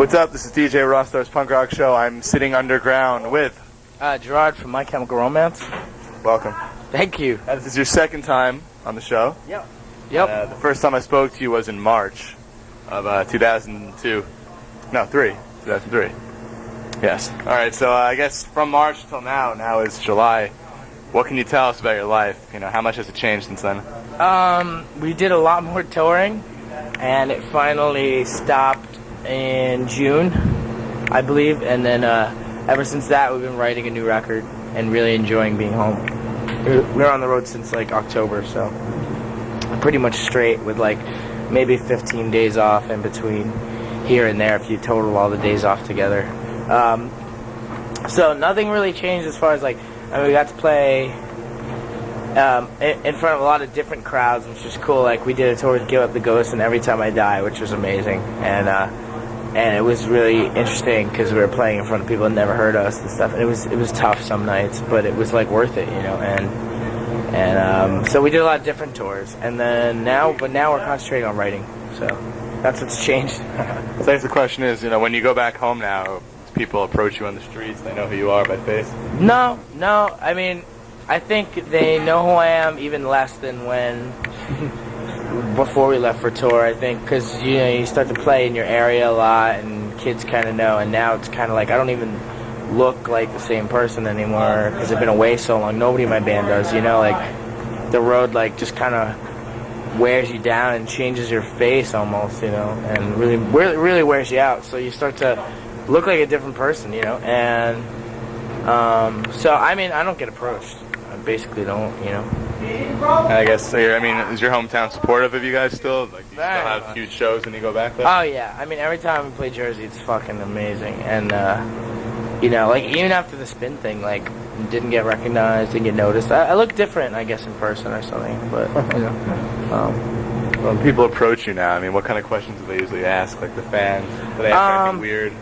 What's up? This is DJ Rostar's Punk Rock Show. I'm sitting underground with Gerard from My Chemical Romance. Welcome. Thank you. This is your second time on the show. Yep. The first time I spoke to you was in March of 2003. Yes. All right. So I guess from March till now is July. What can you tell us about your life? You know, how much has it changed since then? We did a lot more touring, and it finally stopped in June, I believe, and then ever since that we've been writing a new record and really enjoying being home. We're on the road since like October, so pretty much straight with like maybe 15 days off in between here and there if you total all the days off together. So nothing really changed as far as like, I mean, we got to play in front of a lot of different crowds, which is cool. Like we did a tour with Give Up the Ghost and Every Time I Die, which was amazing, and it was really interesting because we were playing in front of people that never heard us and stuff. And it was tough some nights, but it was like worth it, you know. And so we did a lot of different tours, and then now we're concentrating on writing. So that's what's changed. So I guess the question is, you know, when you go back home now, people approach you on the streets, they know who you are by face? No. I mean, I think they know who I am even less than before we left for tour, I think, because you know you start to play in your area a lot and kids kind of know, and now it's kind of like I don't even look like the same person anymore because I've been away so long. Nobody in my band does, you know, like the road like just kind of wears you down and changes your face almost, you know, and really wears you out, so you start to look like a different person, you know, and so I mean I don't get approached. I basically don't, you know. I guess, so I mean, is your hometown supportive of you guys still? Like, do you still have huge shows when you go back there? Oh, yeah. I mean, every time we play Jersey, it's fucking amazing. And, you know, like, even after the spin thing, like, didn't get recognized, didn't get noticed. I look different, I guess, in person or something, but, you know. When people approach you now, I mean, what kind of questions do they usually ask? Like, the fans? Do they ask anything weird?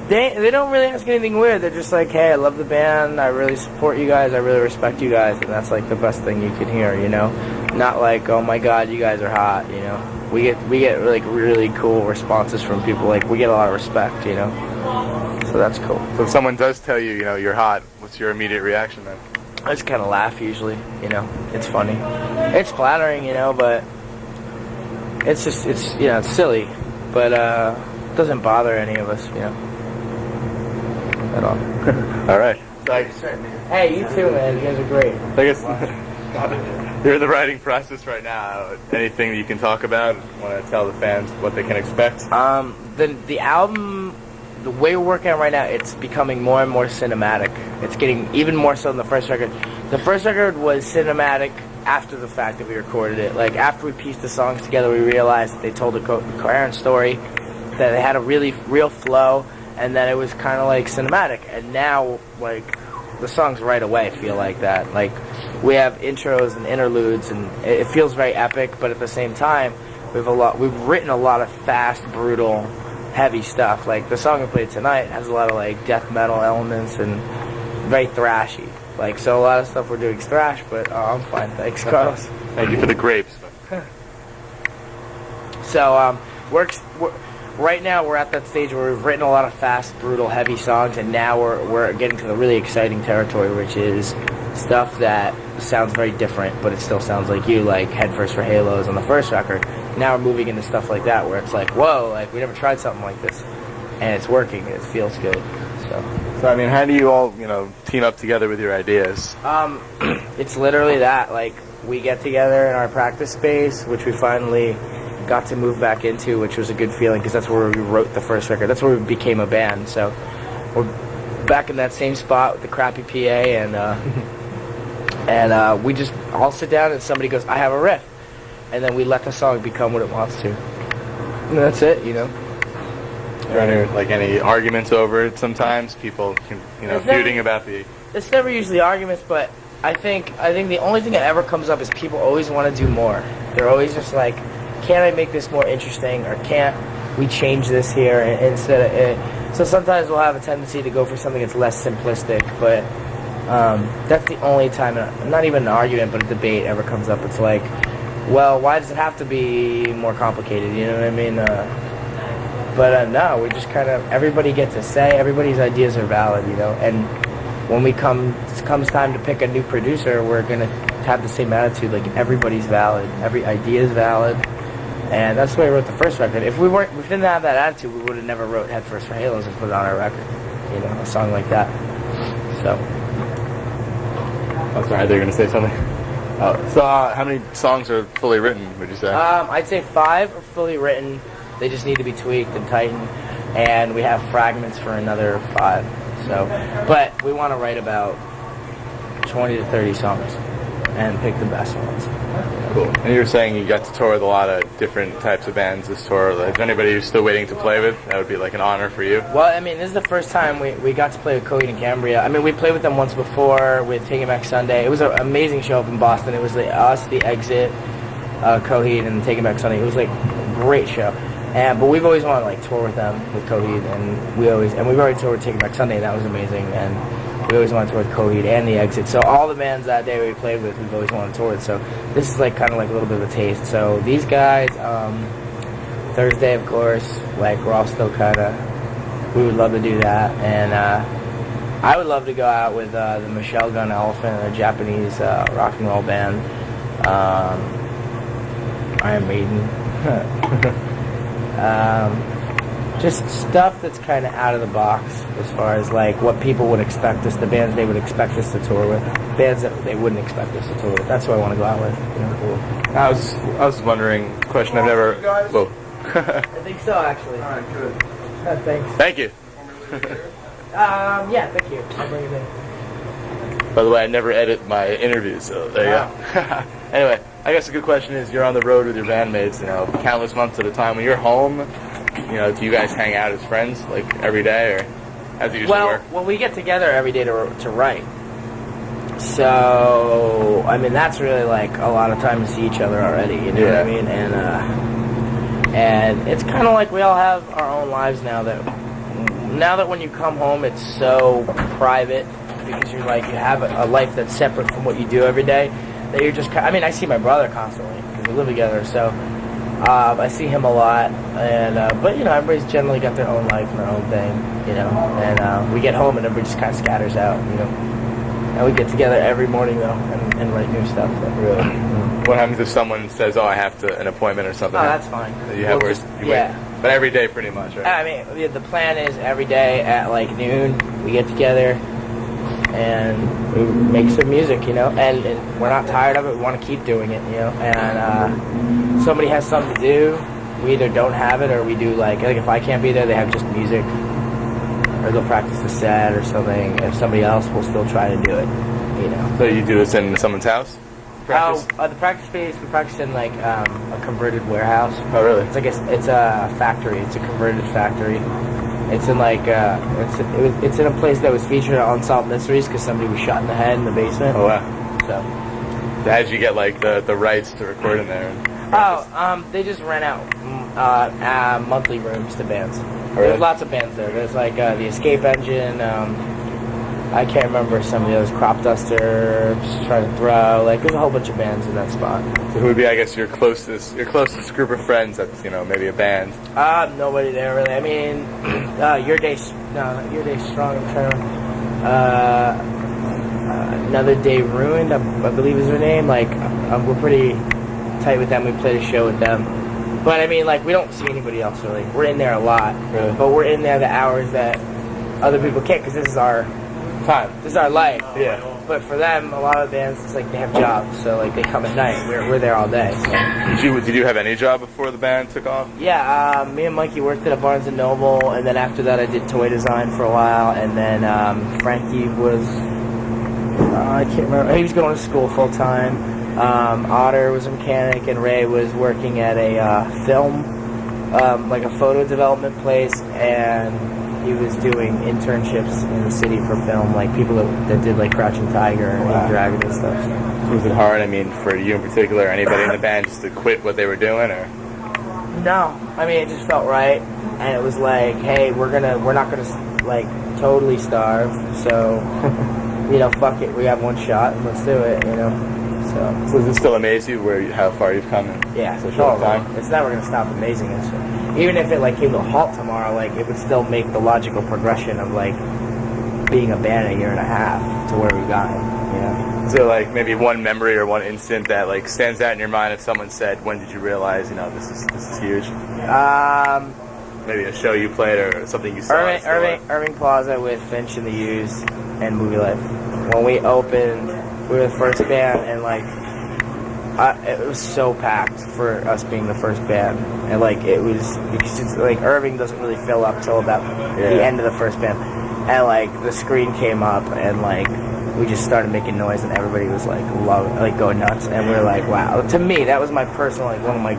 They don't really ask anything weird. They're just like, hey, I love the band. I really support you guys. I really respect you guys. And that's like the best thing you can hear, you know? Not like, oh my God, you guys are hot, you know? We get like really cool responses from people. Like, we get a lot of respect, you know? So that's cool. So if someone does tell you, you know, you're hot, what's your immediate reaction then? I just kind of laugh usually, you know? It's funny. It's flattering, you know, but it's just, you know, it's silly. But it doesn't bother any of us, you know? At all. All right. Hey, you too, man. You guys are great. I guess you're in the writing process right now. Anything that you can talk about? Want to tell the fans what they can expect? The album, the way we're working on it right now, it's becoming more and more cinematic. It's getting even more so than the first record. The first record was cinematic after the fact that we recorded it. Like, after we pieced the songs together, we realized that they told a coherent story, that they had a really real flow, and then it was kind of like cinematic. And now, like, the songs right away feel like that. Like, we have intros and interludes, and it feels very epic, but at the same time, we've written a lot of fast, brutal, heavy stuff. Like, the song we played tonight has a lot of, like, death metal elements and very thrashy. Like, so a lot of stuff we're doing is thrash, but I'm fine. Thanks, Carlos. Thank you for the grapes. So, right now we're at that stage where we've written a lot of fast, brutal, heavy songs, and now we're getting to the really exciting territory, which is stuff that sounds very different, but it still sounds like you, like Head First for Halos on the first record. Now we're moving into stuff like that, where it's like, whoa, like we never tried something like this, and it's working. It feels good. So I mean, how do you all, you know, team up together with your ideas? It's literally that. Like, we get together in our practice space, which we finally got to move back into, which was a good feeling because that's where we wrote the first record. That's where we became a band. So we're back in that same spot with the crappy PA, and we just all sit down and somebody goes, I have a riff, and then we let the song become what it wants to. And that's it, you know. Are there any arguments over it sometimes? People can, you know, feuding about the... It's never usually arguments, but I think the only thing that ever comes up is people always want to do more. They're always just like, can't I make this more interesting, or can't we change this here instead of... So sometimes we'll have a tendency to go for something that's less simplistic, but that's the only time, not even an argument, but a debate ever comes up. It's like, well, why does it have to be more complicated, you know what I mean? No, we just kind of, everybody gets a say. Everybody's ideas are valid, you know. And when comes time to pick a new producer, we're gonna have the same attitude. Like, everybody's valid, every idea is valid, and that's the way I wrote the first record. If we didn't have that attitude, we would have never wrote Head First for Halos and put it on our record. You know, a song like that. So. Oh, sorry, they're gonna say something. So how many songs are fully written, would you say? I'd say 5 are fully written. They just need to be tweaked and tightened, and we have fragments for another 5. So, but we want to write about 20 to 30 songs and pick the best ones. Cool. And you were saying you got to tour with a lot of different types of bands this tour. Like, is there anybody you're still waiting to play with? That would be like an honor for you. Well, I mean, this is the first time we got to play with Coheed and Cambria. I mean, we played with them once before with Taking Back Sunday. It was an amazing show up in Boston. It was us, The Exit, Coheed, and Taking Back Sunday. It was like a great show. But we've always wanted to like tour with them, with Coheed, and we've already toured with Taking Back Sunday, and that was amazing. And we always wanted to tour with Coheed and The Exit. So all the bands that day we played with, we've always wanted to tour with. So this is like kind of like a little bit of a taste. So these guys, Thursday, of course, like we're all still kind of, we would love to do that. And I would love to go out with the Michelle Gun Elephant, a Japanese rock and roll band. Iron Maiden. Just stuff that's kind of out of the box as far as like what people would expect us, the bands they would expect us to tour with, bands that they wouldn't expect us to tour with. That's what I want to go out with. You know, cool. I was wondering, a question I've never. Whoa. I think so, actually. All right, good. Thanks. Thank you. Yeah, thank you. I'll bring it in. By the way, I never edit my interviews, so there you go. Anyway, I guess a good question is, you're on the road with your bandmates, you know, countless months at a time. When you're home, you know, do you guys hang out as friends, like, every day, or how does it usually work? Well, we get together every day to write. So, I mean, that's really, like, a lot of time to see each other already, you know what I mean? And it's kind of like we all have our own lives now that when you come home, it's so private, because you're like, you have a life that's separate from what you do every day, that you're just, I mean, I see my brother constantly, because we live together, so I see him a lot, and but, you know, everybody's generally got their own life and their own thing, you know, and we get home and everybody just kind of scatters out, you know, and we get together every morning, though, and write new stuff. Really. What happens if someone says, oh, I have an appointment or something? Oh, that's fine. You have We'll wait. But every day, pretty much, right? I mean, the plan is every day at, like, noon, we get together, and we make some music, you know, and we're not tired of it. We want to keep doing it, you know, and somebody has something to do, we either don't have it, or we do, like if I can't be there, they have just music, or they'll practice the set or something. If somebody else will still try to do it, you know. So you do this in someone's house? Practice? The practice space, we practice in, like, a converted warehouse. Oh, really? It's like it's a factory. It's a converted factory. It's in, like, it's in a place that was featured on Unsolved Mysteries because somebody was shot in the head in the basement. Oh, wow. So how did you get, like, the rights to record in there? They just rent out monthly rooms to bands. Really? There's lots of bands there. There's, like, the Escape Engine, I can't remember some of the others, Crop Duster, Try to Throw, like, there's a whole bunch of bands in that spot. So who would be, I guess, your closest group of friends that's, you know, maybe a band? Nobody there, really. I mean, Your Day Strong, I'm trying to, Another Day Ruined, I believe is their name. Like, we're pretty tight with them. We played a show with them. But, I mean, like, we don't see anybody else, really. We're in there a lot. Really? But we're in there the hours that other people can't, because this is our time. This is our life. Yeah. But for them, a lot of bands, it's like they have jobs. So, like, they come at night. We're there all day. So. Did you have any job before the band took off? Yeah, me and Mikey worked at a Barnes & Noble, and then after that I did toy design for a while, and then Frankie was, I can't remember, he was going to school full-time. Otter was a mechanic, and Ray was working at a film, like a photo development place, and he was doing internships in the city for film, like people that did like Crouching Tiger and Dragon and stuff. So. Was it hard, I mean, for you in particular, or anybody in the band, just to quit what they were doing, or? No, I mean, it just felt right, and it was like, hey, we're not gonna like totally starve, so you know, fuck it, we have one shot, and let's do it, you know. So does it still amaze you how far you've come in yeah, such a short time? It's never gonna stop amazing us. even if it like came to a halt tomorrow, like it would still make the logical progression of like being a band a year and a half to where we've gotten. You know. So like maybe one memory or one instant that like stands out in your mind if someone said, "When did you realize this is huge"? Maybe a show you played or something you saw. Irving Plaza with Finch and the Used and Movie Life. When we opened, we were the first band, and like it was so packed for us being the first band, and like it was because it's, like Irving doesn't really fill up till about the end of the first band, and like the screen came up and like we just started making noise and everybody was like going nuts, and we were like, wow. To me, that was my personal like one of my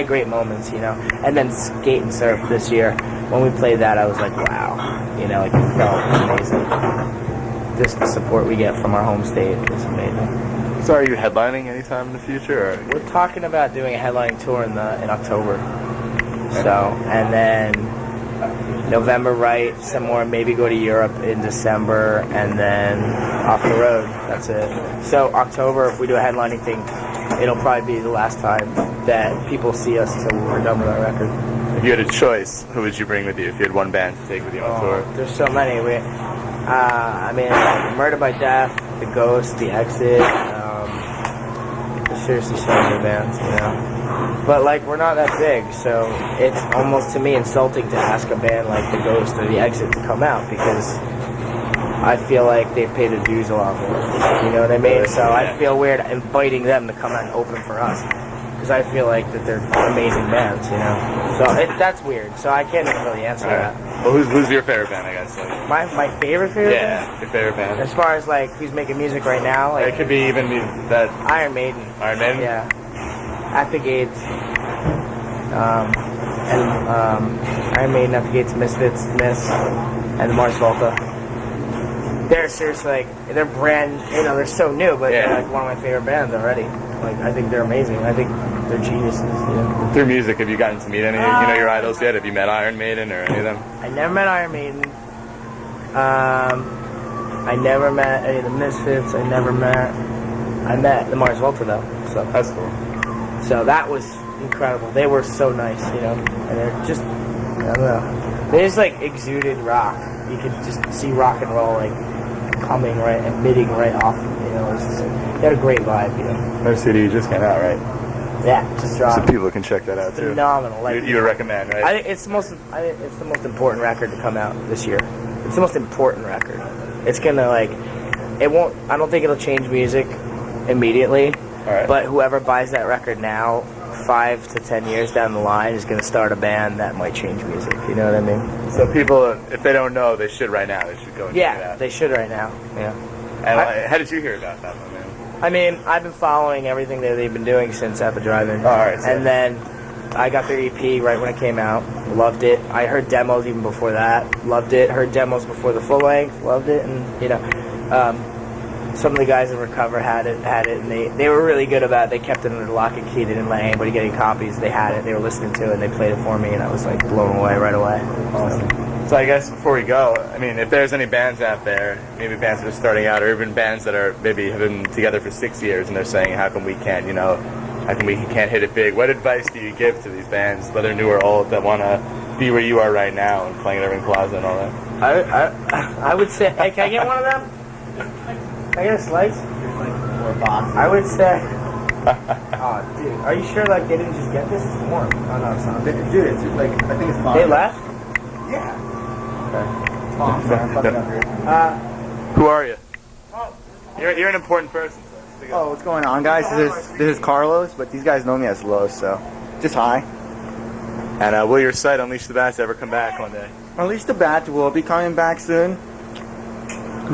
great moments, And then Skate and Surf this year, when we played that, I was like, wow, like it felt amazing. Just the support we get from our home state is amazing. So are you headlining anytime in the future? Or? We're talking about doing a headlining tour in October. So, and then November, right, some more, maybe go to Europe in December, and then off the road. That's it. So October, if we do a headlining thing, it'll probably be the last time that people see us till we're done with our record. If you had a choice, who would you bring with you if you had one band to take with you on tour? There's so many. Murder by Death, The Ghost, The Exit. There's seriously so many bands, But like we're not that big, so it's almost to me insulting to ask a band like The Ghost or The Exit to come out because I feel like they've paid their dues a lot more. You know what I mean? So I feel weird inviting them to come out and open for us because I feel like that they're amazing bands, So that's weird. So I can't really answer that. Well, who's your favorite band? I guess. Like, my favorite band? Yeah, your favorite band. As far as like who's making music right now, like it could be even that Iron Maiden. Iron Maiden. Yeah. At the Gates. Iron Maiden, At the Gates, Misfits, Miss, and the Mars Volta. They're seriously like they're brand, they're so new, but they're like one of my favorite bands already. Like I think they're amazing. I think they're geniuses. Through music, have you gotten to meet any your idols yet? Have you met Iron Maiden or any of them? I never met Iron Maiden. I never met any of the Misfits. I met the Mars Volta though. So that's cool. So that was incredible. They were so nice, and they're just, I don't know. They just like exuded rock. You could just see rock and roll like coming right, emitting right off. They had a great vibe. Their CD just came out, right? Yeah, just dropped. So people can check that out too. Phenomenal. Like you would recommend, right? I think it's the most important record to come out this year. It's the most important record. It's gonna it won't. I don't think it'll change music immediately. All right. But whoever buys that record now, 5 to 10 years down the line, is going to start a band that might change music. You know what I mean? So people, if they don't know, they should right now. They should go and check it out. They should right now. Yeah. And how did you hear about that one, man? I mean, I've been following everything that they've been doing since at the drive-in. Oh, all right. So and then I got their EP right when it came out. Loved it. I heard demos even before that. Loved it. Heard demos before the full length. Loved it. And some of the guys in Recover had it, and they were really good about it. They kept it under lock and key. They didn't let anybody get any copies. They had it. They were listening to it, and they played it for me, and I was like blown away right away. Awesome. So I guess before we go, I mean, if there's any bands out there, maybe bands that are starting out, or even bands that are maybe have been together for 6 years, and they're saying, how come we can't, how come we can't hit it big? What advice do you give to these bands, whether new or old, that want to be where you are right now and playing at Irving Plaza and all that? I would say, hey, can I get one of them? Can I get a slice? Or boxes. I would say. Oh, dude, are you sure like they didn't just get this? It's warm. Oh no, it's not. Dude, it's like I think it's fine. They left? Yeah. Okay. Oh, I'm sorry, I'm fucking up here. Who are you? You're an important person. So Oh, what's going on, guys? This is Carlos, but these guys know me as Los, so just hi. And will your site Unleash the Bats ever come back one day? Unleash the Bat will be coming back soon.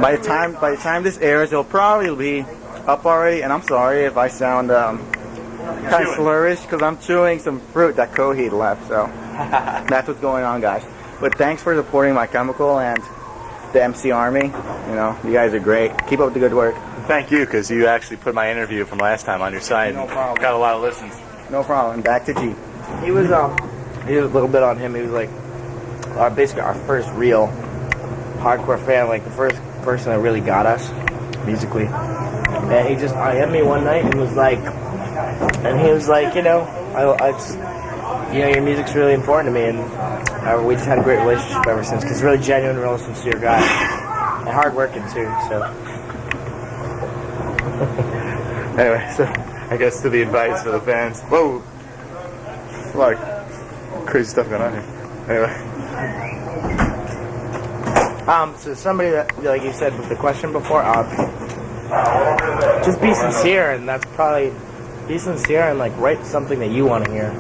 By the time this airs, it'll probably be up already. And I'm sorry if I sound kind of slurish because I'm chewing some fruit that Coheed left. So that's what's going on, guys. But thanks for supporting My Chemical and the MC Army. You guys are great. Keep up the good work. Thank you, because you actually put my interview from last time on your site. No problem. Got a lot of listens. No problem. Back to G. He was a little bit on him. He was like basically our first real hardcore fan, like the first person that really got us musically. And he just IM'd me one night and was like, I just you know, your music's really important to me, and we just had a great relationship ever since. Because really genuine, real sincere guy, and hardworking too. So Anyway, so I guess to the advice for the fans. Whoa, a lot of crazy stuff going on here. Anyway, so somebody that, like you said with the question before, just be sincere, and that's probably be sincere and like write something that you want to hear,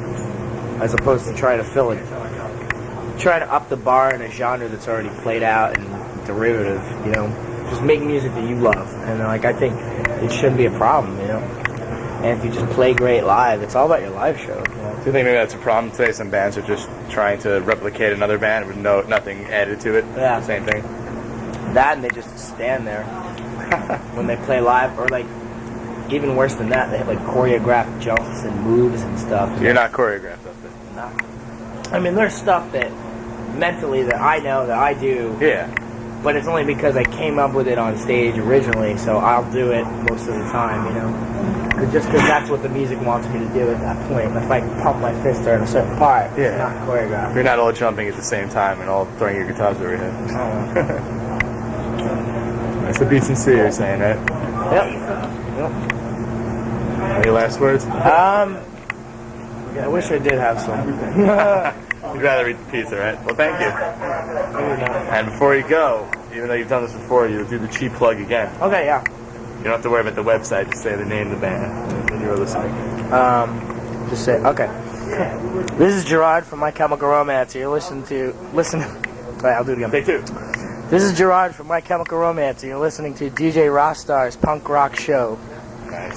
as opposed to try to fill it, try to up the bar in a genre that's already played out and derivative. You know, just make music that you love, and like I think it shouldn't be a problem. You know, and if you just play great live, it's all about your live show. You know? do you think maybe that's a problem today? Some bands are just trying to replicate another band with nothing added to it. Yeah. Same thing. That, and they just stand there when they play live, or like even worse than that, they have like choreographed jumps and moves and stuff. You're not choreographed up there. No. I mean, there's stuff that mentally that I know that I do, Yeah. but it's only because I came up with it on stage originally, so I'll do it most of the time, you know. Just because that's what the music wants me to do at that point. If I can pump my fist during a certain part, Yeah. it's not choreographed. You're not all jumping at the same time and all throwing your guitars over your head. That's the be sincere you're saying, right? Yep. Any last words? I wish I did have some. You'd rather eat the pizza, right? Well, thank you. Maybe not. And before you go, even though you've done this before, you'll do the cheap plug again. Okay, yeah. You don't have to worry about the website. Just say the name of the band when you're listening. Just say, okay. This is Gerard from My Chemical Romance. You're listening. Right, I'll do it again. Take two. This is Gerard from My Chemical Romance. You're listening to DJ Rostar's punk rock show. Nice.